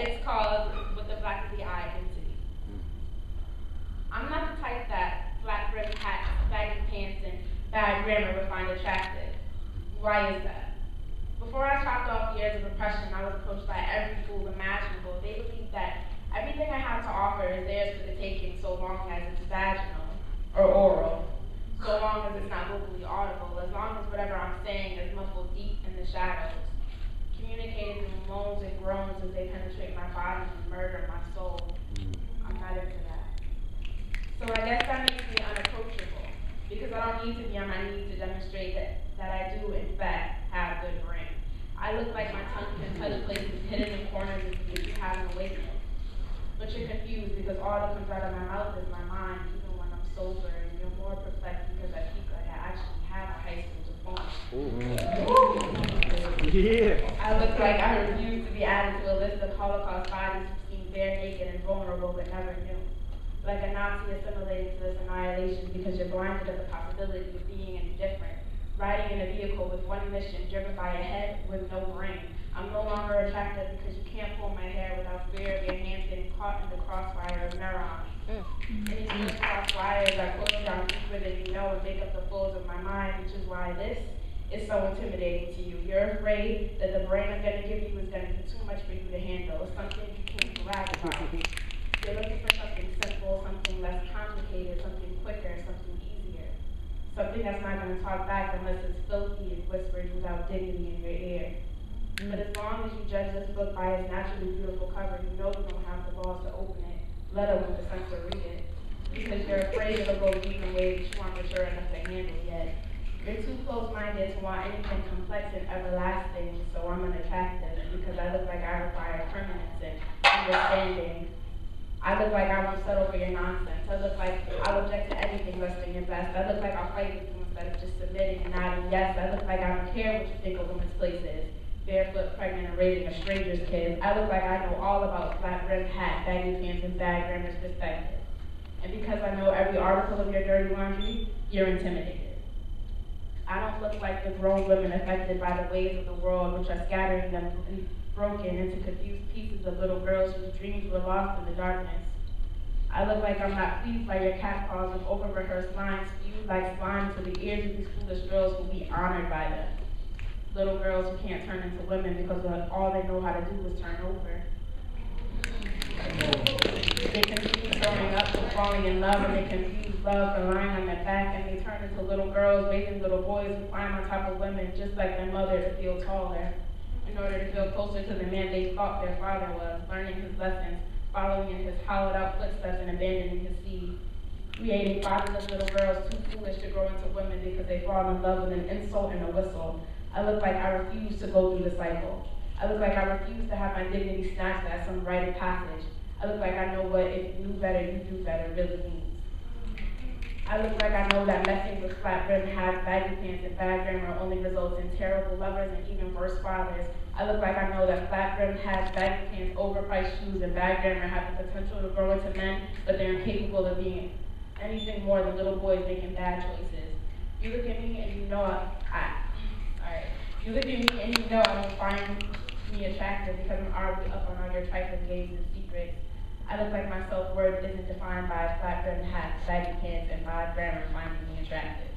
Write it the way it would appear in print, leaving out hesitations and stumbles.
It's called With the Black of the Eye Identity. I'm not the type that flat brim hats, baggy pants, and bad grammar would find attractive. Why is that? Before I chopped off years of oppression, I was approached by every fool imaginable. They believed that everything I have to offer is theirs for the taking so long as it's vaginal or oral, so long as it's not vocally audible, as long as whatever I'm saying is muffled deep in the shadows, communicated through moans and groans as they penetrate my body and murder my soul. I'm not into that. So I guess that makes me unapproachable, because I don't need to be on my knees to demonstrate that I do, in fact, have good brain. I look like my tongue can touch places hidden in corners of you if you haven't awakened. But you're confused because all that comes out of my mouth is my mind, even when I'm sober, and you're more perplexed because I speak like I actually have a high school diploma. Yeah. I look like I refuse to be added to a list of Holocaust bodies who seem bare naked and vulnerable but never knew. Like a Nazi assimilated to this annihilation because you're blinded to the possibility of being indifferent. Riding in a vehicle with one mission, driven by a head with no brain. I'm no longer attractive because you can't pull my hair without fear of your hands getting caught in the crossfire of neurons. Any of these crossfires are closed down deeper than you know and make up the folds of my mind, which is why this is so intimidating to you. You're afraid that the brain I'm going to give you is going to be too much for you to handle, something you can't brag about. You're looking for something simple, something less complicated, something quicker, something easier. Something that's not going to talk back unless it's filthy and whispered without dignity in your ear. But as long as you judge this book by its naturally beautiful cover, you know you don't have the balls to open it, let alone the sense to read it. Because you're afraid it'll go deep in ways you aren't mature enough to handle yet. You're too close-minded to want anything complex and everlasting, so I'm unattractive. And because I look like I require permanence and understanding, I look like I won't settle for your nonsense. I look like I'll object to anything less than your best. I look like I'll fight with you instead of just submitting and nodding yes. I look like I don't care what you think a woman's place is. Barefoot, pregnant, and raising a stranger's kid. I look like I know all about flat-brimmed hat, baggy pants, and bad grammar's perspective. And because I know every article of your dirty laundry, you're intimidated. I don't look like the grown women affected by the ways of the world, which are scattering them and broken into confused pieces of little girls whose dreams were lost in the darkness. I look like I'm not pleased by your catcalls of over-rehearsed lines spewed like slime to the ears of these foolish girls who be honored by them. Little girls who can't turn into women because all they know how to do is turn over. They confuse growing up with falling in love, and they confuse love for lying on their back, and they turn into little girls raising little boys who climb on top of women just like their mother to feel taller, in order to feel closer to the man they thought their father was, learning his lessons, following in his hollowed out footsteps and abandoning his seed, creating fatherless little girls too foolish to grow into women because they fall in love with an insult and a whistle. I look like I refuse to go through the cycle. I look like I refuse to have my dignity snatched at some rite of passage. I look like I know what if you knew better, you do better really means. I look like I know that messing with flat-brimmed hats, baggy pants, and bad grammar only results in terrible lovers and even worse fathers. I look like I know that flat-brimmed hats, baggy pants, overpriced shoes, and bad grammar have the potential to grow into men, but they're incapable of being anything more than little boys making bad choices. You look at me and you know You look at me and you know I don't find me attractive because I'm already up on all your trifling games and secrets. I look like my self-worth isn't defined by flat-brimmed hats, baggy pants, and bad grammar finding me attractive.